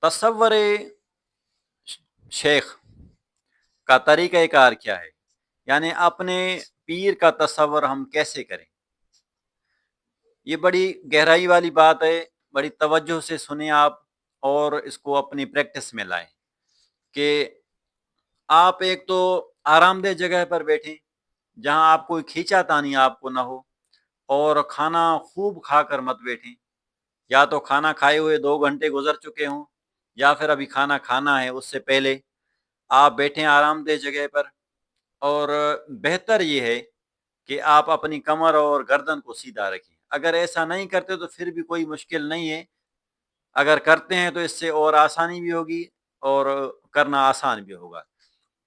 تصور शेख का तरीक़ा कार क्या है? यानी अपने पीर का तसव्वुर हम कैसे करें? ये बड़ी गहराई वाली बात है, बड़ी तवज्जो से सुनें आप और इसको अपनी प्रैक्टिस में लाएँ कि आप एक तो आरामदेह जगह पर बैठें, जहाँ आप कोई खींचातानी आपको ना हो और खाना खूब खाकर मत बैठें। या तो खाना खाए हुए 2 घंटे गुज़र चुके हों या फिर अभी खाना खाना है, उससे पहले आप बैठें आरामदेह जगह पर और बेहतर ये है कि आप अपनी कमर और गर्दन को सीधा रखें। अगर ऐसा नहीं करते तो फिर भी कोई मुश्किल नहीं है, अगर करते हैं तो इससे और आसानी भी होगी और करना आसान भी होगा।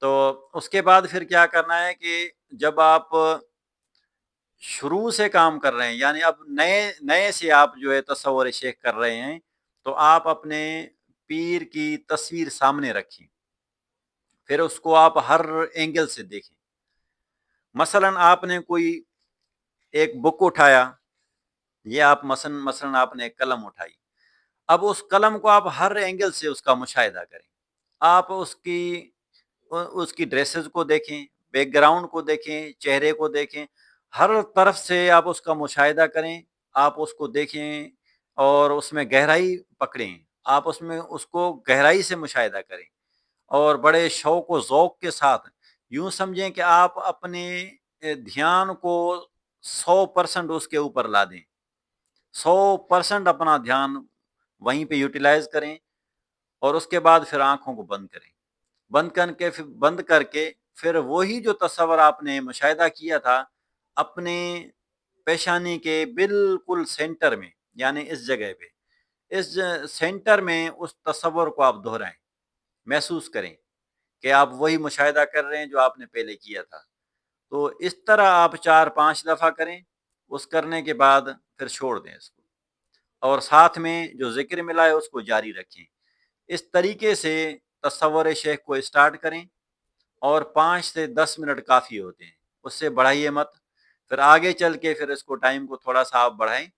तो उसके बाद फिर क्या करना है कि जब आप शुरू से काम कर रहे हैं, यानी अब नए नए से आप जो है तसव्वुर शेख कर रहे हैं, तो आप अपने पीर की तस्वीर सामने रखें। फिर उसको आप हर एंगल से देखें। मसलन आपने कोई एक बुक उठाया, ये आप मसलन मसलन आपने एक कलम उठाई। अब उस कलम को आप हर एंगल से उसका मुशाहिदा करें। आप उसकी ड्रेसेस को देखें, बैकग्राउंड को देखें, चेहरे को देखें, हर तरफ से आप उसका मुशाहिदा करें, आप उसको देखें और उसमें गहराई पकड़ें। आप उसमें उसको गहराई से मुशाहिदा करें और बड़े शौक व ज़ौक़ के साथ यूँ समझें कि आप अपने ध्यान को 100% उसके ऊपर ला दें। 100% अपना ध्यान वहीं पे यूटिलाइज़ करें और उसके बाद फिर आँखों को बंद करें। बंद करके फिर वही जो तसव्वुर आपने मुशाहिदा किया था, अपने पेशानी के बिल्कुल सेंटर में, यानी इस जगह पे, सेंटर में उस तसव्वुर को आप दोहराएँ, महसूस करें कि आप वही मुशाहिदा कर रहे हैं जो आपने पहले किया था। तो इस तरह आप 4-5 दफ़ा करें, उस करने के बाद फिर छोड़ दें इसको और साथ में जो ज़िक्र मिला है उसको जारी रखें। इस तरीके से तसव्वुर शेख को स्टार्ट करें और 5 से 10 मिनट काफ़ी होते हैं, उससे बढ़ाइए मत। फिर आगे चल के फिर इसको टाइम को थोड़ा-सा आप बढ़ाएँ,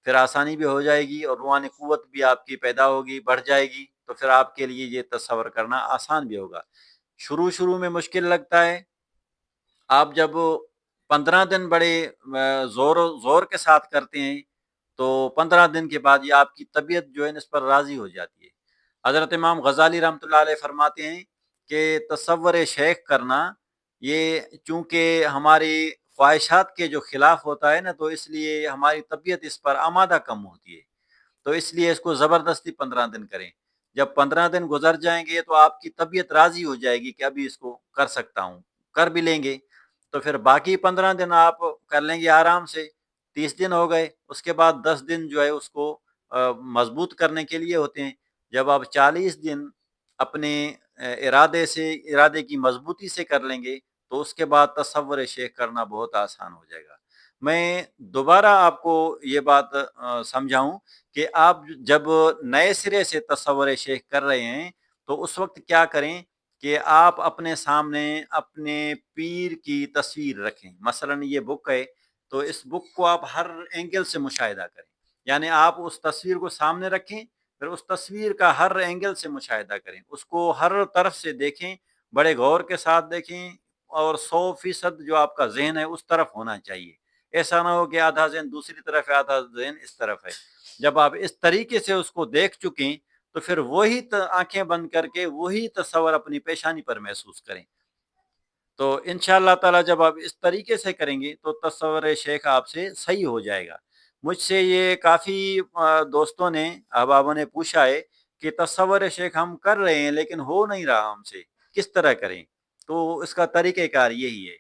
फिर आसानी भी हो जाएगी और रूहानी क़ुव्वत भी आपकी पैदा होगी, बढ़ जाएगी, तो फिर आपके लिए ये तसव्वुर करना आसान भी होगा। शुरू-शुरू में मुश्किल लगता है, आप जब 15 दिन बड़े ज़ोर के साथ करते हैं, तो 15 दिन के बाद ये आपकी तबीयत जो है ना इस पर राज़ी हो जाती है। हज़रत इमाम ग़ज़ाली रहमतुल्लाह अलैह फरमाते हैं कि तसव्वुर शेख करना, ये चूँकि हमारी ख़्वाहिशात के जो खिलाफ़ होता है ना, तो इसलिए हमारी तबीयत इस पर आमादा कम होती है। तो इसलिए इसको ज़बरदस्ती 15 दिन करें। जब 15 दिन गुज़र जाएँगे तो आपकी तबीयत राज़ी हो जाएगी कि अभी इसको कर सकता हूँ, कर भी लेंगे। तो फिर बाकी 15 दिन आप कर लेंगे आराम से, 30 दिन हो गए, उसके बाद 10 दिन जो है उसको मज़बूत करने के लिए होते हैं। जब आप 40 दिन अपने इरादे की मज़बूती से कर लेंगे, तो उसके बाद तसव्वुर शेख करना बहुत आसान हो जाएगा। मैं दोबारा आपको ये बात समझाऊँ कि आप जब नए सिरे से तसव्वुर शेख कर रहे हैं, तो उस वक़्त क्या करें कि आप अपने सामने अपने पीर की तस्वीर रखें। मसलन ये बुक है, तो इस बुक को आप हर एंगल से मुशाहिदा करें। यानी आप उस तस्वीर को सामने रखें, फिर उस तस्वीर का हर एंगल से मुशाहिदा करें। उसको हर तरफ से देखें, बड़े गौर के साथ देखें और 100% जो आपका ज़हन है उस तरफ होना चाहिए। ऐसा ना हो कि आधा ज़हन दूसरी तरफ है, आधा ज़हन इस तरफ है। जब आप इस तरीके से उसको देख चुकें, तो फिर वही आँखें बंद करके वही तसव्वुर अपनी पेशानी पर महसूस करें। तो इंशाअल्लाह ताला जब आप इस तरीके से करेंगे तो तसव्वुर शेख आपसे सही हो जाएगा। मुझसे ये काफ़ी दोस्तों ने, अहबाबों ने पूछा है कि तसव्वुर शेख हम कर रहे हैं लेकिन हो नहीं रहा हमसे, किस तरह करें? तो इसका तरीक़ेकार यही है।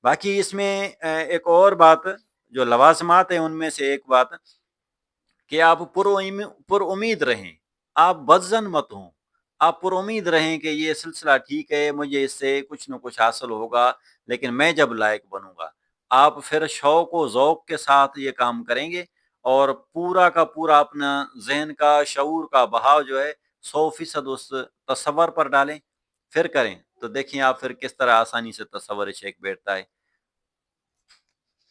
बाकी इसमें एक और बात जो लवाज़मात हैं उनमें से एक बात कि आप पुरउम्मीद रहें, आप बदज़न मत हों। आप पुरउम्मीद रहें कि ये सिलसिला ठीक है, मुझे इससे कुछ न कुछ हासिल होगा, लेकिन मैं जब लायक बनूँगा। आप फिर शौक़ व ज़ौक़ के साथ ये काम करेंगे और पूरा का पूरा अपना ज़हन का, शऊर का बहाव जो है 100% उस तसव्वुर पर डालें, फिर करें। तो देखिए आप फिर किस तरह आसानी से तसव्वुर शेख बैठता है।